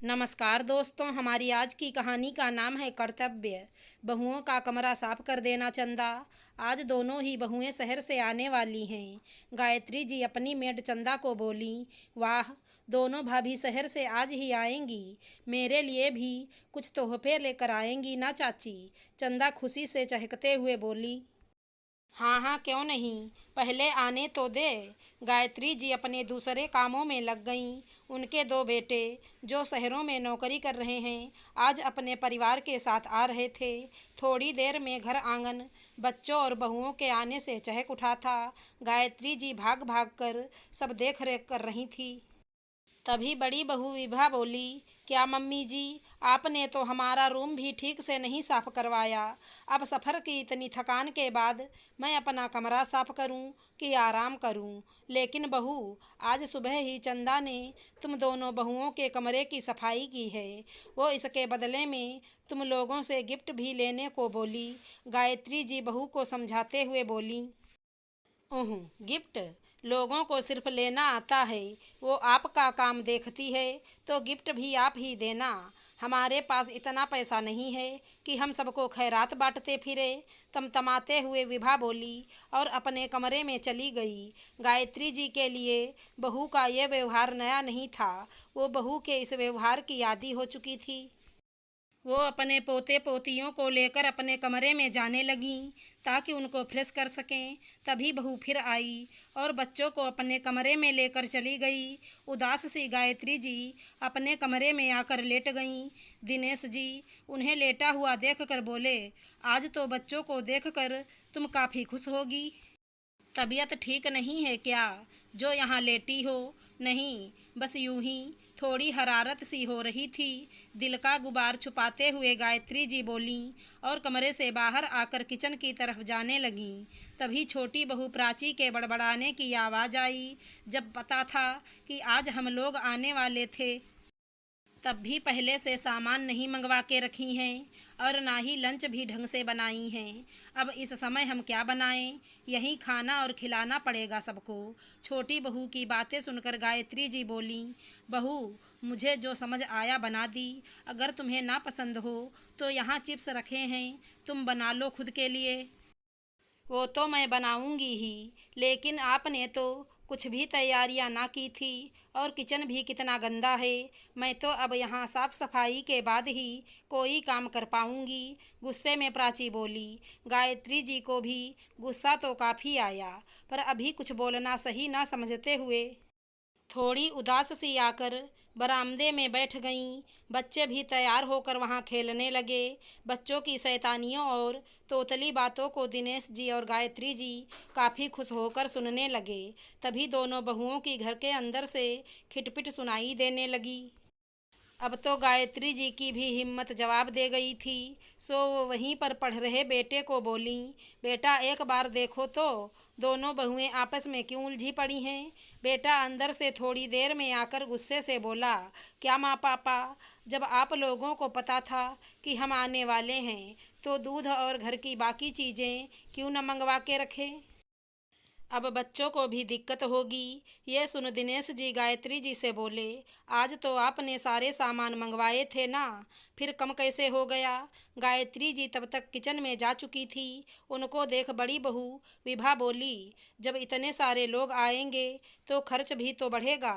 नमस्कार दोस्तों, हमारी आज की कहानी का नाम है कर्तव्य। बहुओं का कमरा साफ कर देना चंदा। आज दोनों ही बहुएं शहर से आने वाली हैं। गायत्री जी अपनी मेड चंदा को बोली, वाह, दोनों भाभी शहर से आज ही आएंगी। मेरे लिए भी कुछ तोहफे लेकर आएंगी ना चाची? चंदा खुशी से चहकते हुए बोली, हाँ हाँ, क्यों नहीं, पहले आने तो दे। गायत्री जी अपने दूसरे कामों में लग गईं। उनके दो बेटे जो शहरों में नौकरी कर रहे हैं, आज अपने परिवार के साथ आ रहे थे। थोड़ी देर में घर आंगन बच्चों और बहुओं के आने से चहक उठा था। गायत्री जी भाग भाग कर सब देख रेख कर रही थी। तभी बड़ी बहू विभा बोली, क्या मम्मी जी, आपने तो हमारा रूम भी ठीक से नहीं साफ करवाया। अब सफ़र की इतनी थकान के बाद मैं अपना कमरा साफ करूं कि आराम करूं? लेकिन बहू, आज सुबह ही चंदा ने तुम दोनों बहुओं के कमरे की सफाई की है। वो इसके बदले में तुम लोगों से गिफ्ट भी लेने को बोली। गायत्री जी बहू को समझाते हुए बोली, ओह, गिफ्ट लोगों को सिर्फ लेना आता है, वो आपका काम देखती है तो गिफ्ट भी आप ही देना। हमारे पास इतना पैसा नहीं है कि हम सबको खैरात बांटते फिरे। तमतमाते हुए विभा बोली और अपने कमरे में चली गई। गायत्री जी के लिए बहू का ये व्यवहार नया नहीं था। वो बहू के इस व्यवहार की आदी हो चुकी थी। वो अपने पोते पोतियों को लेकर अपने कमरे में जाने लगीं ताकि उनको फ्रेश कर सकें। तभी बहू फिर आई और बच्चों को अपने कमरे में लेकर चली गई। उदास सी गायत्री जी अपने कमरे में आकर लेट गईं। दिनेश जी उन्हें लेटा हुआ देखकर बोले, आज तो बच्चों को देखकर तुम काफ़ी खुश होगी। तबीयत ठीक नहीं है क्या जो यहाँ लेटी हो? नहीं, बस यूं ही थोड़ी हरारत सी हो रही थी। दिल का गुबार छुपाते हुए गायत्री जी बोलीं और कमरे से बाहर आकर किचन की तरफ जाने लगीं। तभी छोटी बहू प्राची के बड़बड़ाने की आवाज़ आई। जब पता था कि आज हम लोग आने वाले थे, तब भी पहले से सामान नहीं मंगवा के रखी हैं और ना ही लंच भी ढंग से बनाई हैं। अब इस समय हम क्या बनाएं? यहीं खाना और खिलाना पड़ेगा सबको। छोटी बहू की बातें सुनकर गायत्री जी बोली, बहू, मुझे जो समझ आया बना दी। अगर तुम्हें ना पसंद हो तो यहाँ चिप्स रखे हैं, तुम बना लो खुद के लिए। वो तो मैं बनाऊंगी ही, लेकिन आपने तो कुछ भी तैयारियां ना की थी और किचन भी कितना गंदा है। मैं तो अब यहाँ साफ सफाई के बाद ही कोई काम कर पाऊंगी। गुस्से में प्राची बोली। गायत्री जी को भी गुस्सा तो काफ़ी आया, पर अभी कुछ बोलना सही ना समझते हुए थोड़ी उदास सी आकर बरामदे में बैठ गईं। बच्चे भी तैयार होकर वहां खेलने लगे। बच्चों की शैतानियों और तोतली बातों को दिनेश जी और गायत्री जी काफ़ी खुश होकर सुनने लगे। तभी दोनों बहुओं की घर के अंदर से खिटपिट सुनाई देने लगी। अब तो गायत्री जी की भी हिम्मत जवाब दे गई थी, सो वो वहीं पर पढ़ रहे बेटे को बोली, बेटा एक बार देखो तो दोनों बहुएं आपस में क्यों उलझी पड़ी हैं। बेटा अंदर से थोड़ी देर में आकर गुस्से से बोला, क्या माँ पापा, जब आप लोगों को पता था कि हम आने वाले हैं तो दूध और घर की बाकी चीज़ें क्यों न मंगवा के रखें? अब बच्चों को भी दिक्कत होगी। ये सुन दिनेश जी गायत्री जी से बोले, आज तो आपने सारे सामान मंगवाए थे ना, फिर कम कैसे हो गया? गायत्री जी तब तक किचन में जा चुकी थी। उनको देख बड़ी बहू विभा बोली, जब इतने सारे लोग आएंगे तो खर्च भी तो बढ़ेगा।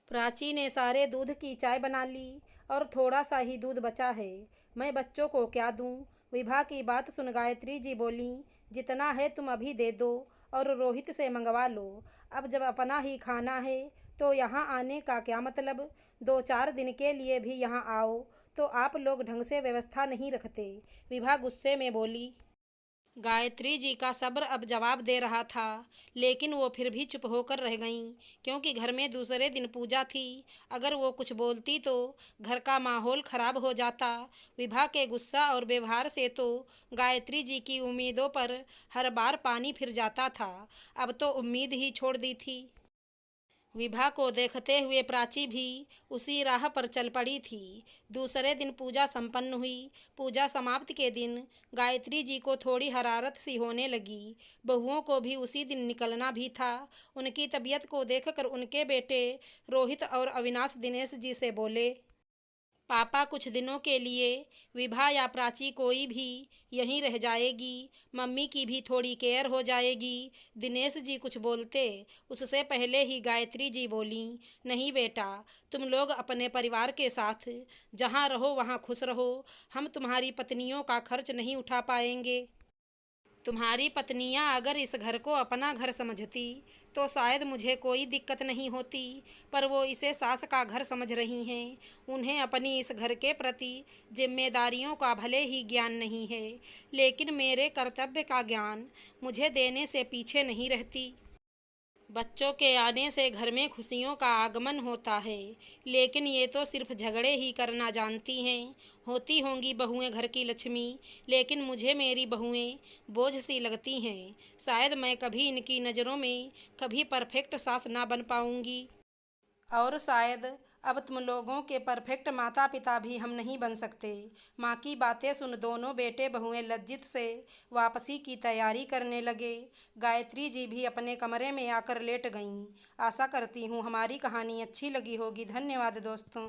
प्राची ने सारे दूध की चाय बना ली और थोड़ा सा ही दूध बचा है, मैं बच्चों को क्या दूं? विभा की बात सुन गायत्री जी बोली, जितना है तुम अभी दे दो और रोहित से मंगवा लो। अब जब अपना ही खाना है तो यहाँ आने का क्या मतलब? 2-4 दिन के लिए भी यहाँ आओ तो आप लोग ढंग से व्यवस्था नहीं रखते। विभा गुस्से में बोली। गायत्री जी का सब्र अब जवाब दे रहा था, लेकिन वो फिर भी चुप होकर रह गईं, क्योंकि घर में दूसरे दिन पूजा थी। अगर वो कुछ बोलती तो घर का माहौल खराब हो जाता। विभा के गुस्सा और व्यवहार से तो गायत्री जी की उम्मीदों पर हर बार पानी फिर जाता था। अब तो उम्मीद ही छोड़ दी थी। विभा को देखते हुए प्राची भी उसी राह पर चल पड़ी थी। दूसरे दिन पूजा संपन्न हुई। पूजा समाप्ति के दिन गायत्री जी को थोड़ी हरारत सी होने लगी। बहुओं को भी उसी दिन निकलना भी था। उनकी तबीयत को देखकर उनके बेटे रोहित और अविनाश दिनेश जी से बोले, पापा कुछ दिनों के लिए, विभा या प्राची कोई भी यहीं रह जाएगी। मम्मी की भी थोड़ी केयर हो जाएगी। दिनेश जी कुछ बोलते, उससे पहले ही गायत्री जी बोली, नहीं बेटा, तुम लोग अपने परिवार के साथ जहाँ रहो वहाँ खुश रहो। हम तुम्हारी पत्नियों का खर्च नहीं उठा पाएंगे। तुम्हारी पत्नियां अगर इस घर को अपना घर समझती तो शायद मुझे कोई दिक्कत नहीं होती, पर वो इसे सास का घर समझ रही हैं। उन्हें अपनी इस घर के प्रति जिम्मेदारियों का भले ही ज्ञान नहीं है, लेकिन मेरे कर्तव्य का ज्ञान मुझे देने से पीछे नहीं रहती। बच्चों के आने से घर में खुशियों का आगमन होता है, लेकिन ये तो सिर्फ झगड़े ही करना जानती हैं। होती होंगी बहुएं घर की लक्ष्मी, लेकिन मुझे मेरी बहुएं बोझ सी लगती हैं। शायद मैं कभी इनकी नज़रों में कभी परफेक्ट सास ना बन पाऊंगी, और शायद अब तुम लोगों के परफेक्ट माता पिता भी हम नहीं बन सकते। माँ की बातें सुन दोनों बेटे बहुएं लज्जित से वापसी की तैयारी करने लगे। गायत्री जी भी अपने कमरे में आकर लेट गईं। आशा करती हूँ हमारी कहानी अच्छी लगी होगी। धन्यवाद दोस्तों।